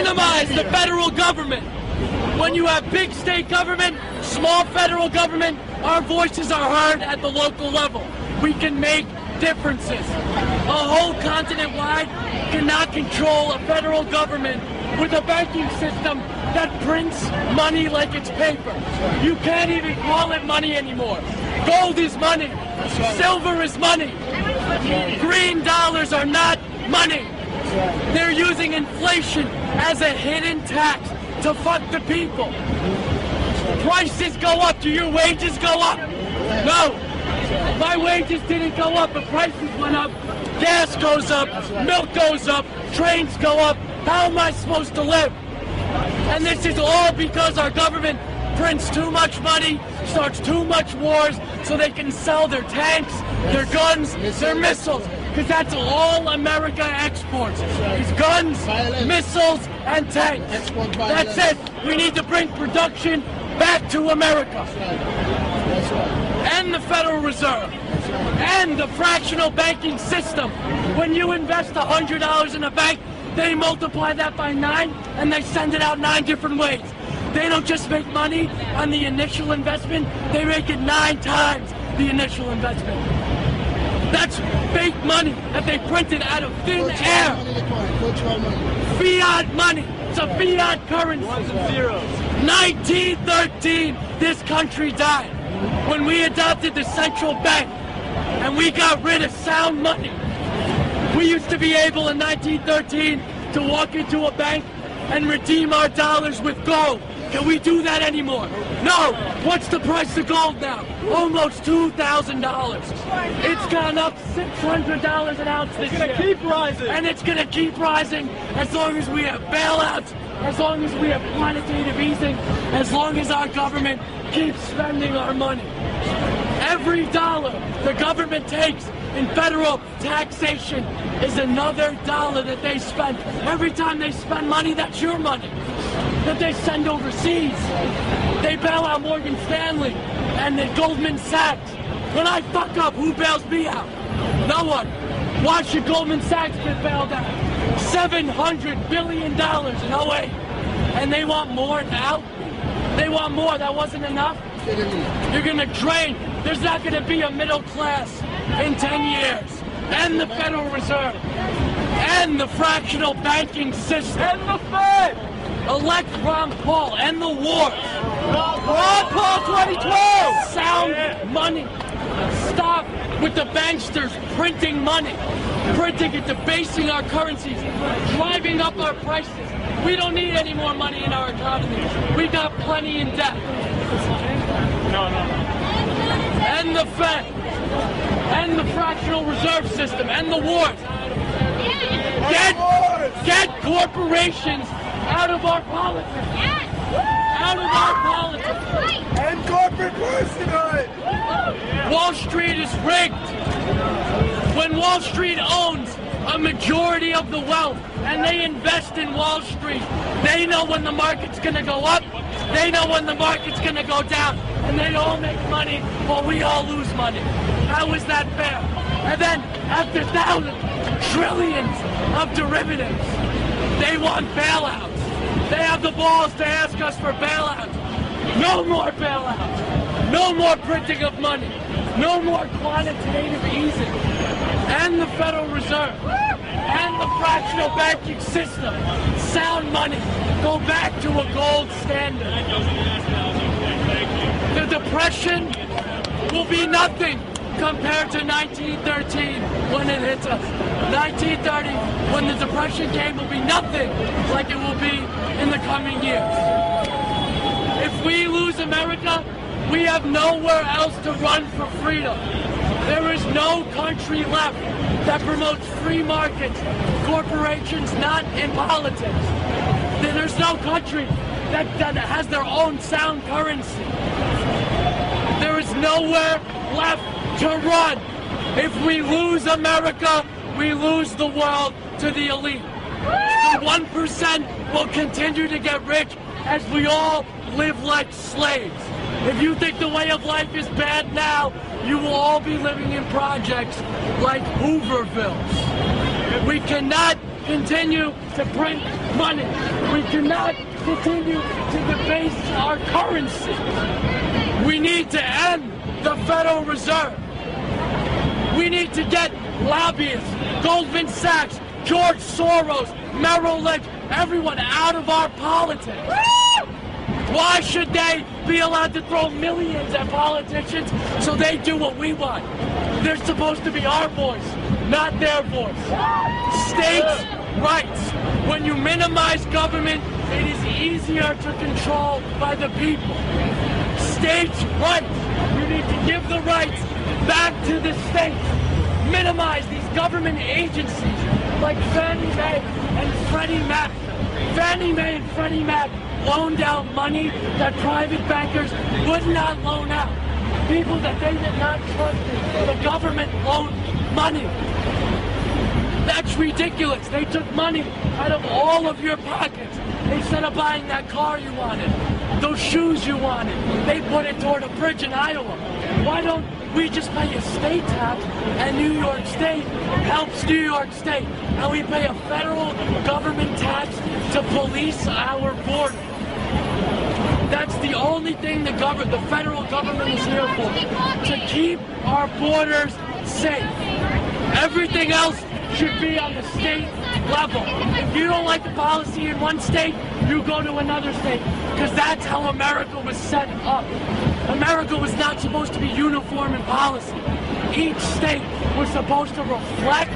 minimize the federal government. When you have big state government, small federal government, our voices are heard at the local level. We can make differences. A whole continent-wide cannot control a federal government with a banking system that prints money like it's paper. You can't even call it money anymore. Gold is money. Silver is money. Green dollars are not money. They're using inflation as a hidden tax to fuck the people. Prices go up. Do your wages go up? No. My wages didn't go up, but prices went up. Gas goes up. Milk goes up. Trains go up. How am I supposed to live? And this is all because our government prints too much money, starts too much wars, so they can sell their tanks, their guns, their missiles. Because that's all America exports. Is guns, missiles, and tanks. That's it. We need to bring production back to America. And the Federal Reserve. And the fractional banking system. When you invest $100 in a bank, they multiply that by 9 and they send it out 9 different ways. They don't just make money on the initial investment, they make it 9 times the initial investment. That's fake money that they printed out of thin air. Fiat money. It's a fiat currency. 1913, this country died when we adopted the central bank and we got rid of sound money. We used to be able in 1913 to walk into a bank and redeem our dollars with gold. Can we do that anymore? No. What's the price of gold now? Almost $2,000. It's gone up $600 an ounce this year. It's going to keep rising. And it's going to keep rising as long as we have bailouts, as long as we have quantitative easing, as long as our government keeps spending our money. Every dollar the government takes in federal taxation is another dollar that they spend. Every time they spend money, that's your money that they send overseas. They bail out Morgan Stanley and then Goldman Sachs. When I fuck up, who bails me out? No one. Why should Goldman Sachs get bailed out? $700 billion in 08. And they want more now? They want more. That wasn't enough? You're going to drain. There's not going to be a middle class in 10 years. And the Federal Reserve. And the fractional banking system. And the Fed. Elect Ron Paul. And the wars. Ron Paul 2012. Sound money. Stop with the banksters printing money. Printing it, debasing our currencies. Driving up our prices. We don't need any more money in our economy. We got plenty in debt. No. And the Fed. And the fractional reserve system. And the wars. Get corporations out of our politics. Out of our politics. And corporate personhood. Wall Street is rigged. When Wall Street owns a majority of the wealth and they invest in Wall Street, they know when the market's going to go up, they know when the market's going to go down, and they all make money while we all lose money. How is that fair? And then, after thousands, trillions of derivatives, they want bailouts. They have the balls to ask us for bailouts. No more bailouts. No more printing of money. No more quantitative easing. And the Federal Reserve. And the fractional banking system. Sound money. Go back to a gold standard. The Depression will be nothing compared to 1913 when it hits us. 1930, when the Depression came, will be nothing like it will be in the coming years. If we lose America, we have nowhere else to run for freedom. There is no country left that promotes free markets, corporations not in politics. There's no country that has their own sound currency. There is nowhere left to run. If we lose America, we lose the world to the elite. The 1% will continue to get rich as we all live like slaves. If you think the way of life is bad now, you will all be living in projects like Hoovervilles. We cannot continue to print money. We cannot continue to debase our currency. We need to end the Federal Reserve. We need to get lobbyists, Goldman Sachs, George Soros, Merrill Lynch, everyone out of our politics. Why should they be allowed to throw millions at politicians so they do what we want? They're supposed to be our voice, not their voice. States' rights. When you minimize government, it is easier to control by the people. States' rights. You need to give the rights back to the states. Minimize these government agencies like Fannie Mae and Freddie Mac. Fannie Mae and Freddie Mac loaned out money that private bankers would not loan out. People that they did not trust, the government loaned money. That's ridiculous. They took money out of all of your pockets. Instead of buying that car you wanted, those shoes you wanted, they put it toward a bridge in Iowa. Why don't we just pay a state tax, and New York State helps New York State, and we pay a federal government tax to police our border? That's the only thing the federal government is here for, to keep our borders safe. Everything else should be on the state level. If you don't like the policy in one state, you go to another state, because that's how America was set up. America was not supposed to be uniform in policy. Each state was supposed to reflect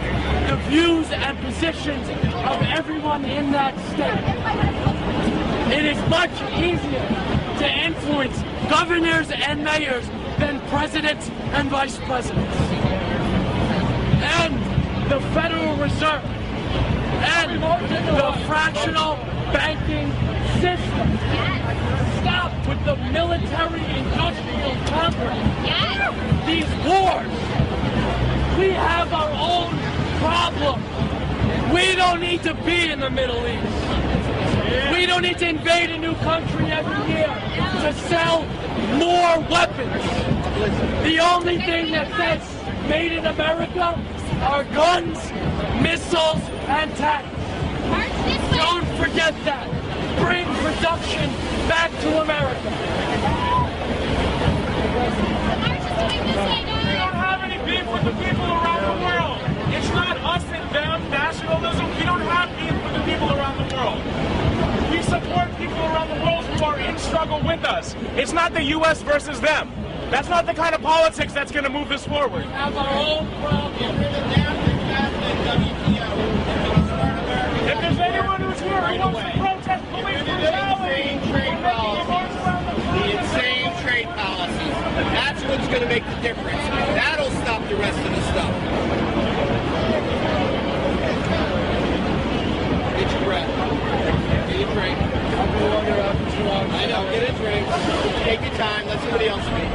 the views and positions of everyone in that state. It is much easier to influence governors and mayors than presidents and vice presidents. And the Federal Reserve and the fractional banking system. Stop with the military-industrial complex. These wars. We have our own problem. We don't need to be in the Middle East. We don't need to invade a new country every year to sell more weapons. The only thing that says made in America are guns, missiles, and tanks. Don't forget that. Bring production back to America. We don't have any beef with the people around the world. It's not us and them, nationalism. We don't have beef with the people around the world. We support people around the world who are in struggle with us. It's not the U.S. versus them. That's not the kind of politics that's going to move this forward. We have our own problem. If there's anyone who's here who wants to protest police brutality, the insane trade policies. That's what's going to make the difference. That'll stop the rest of the stuff. Get your breath. Get your drink. I know, get a drink. Take your time. Let somebody else speak.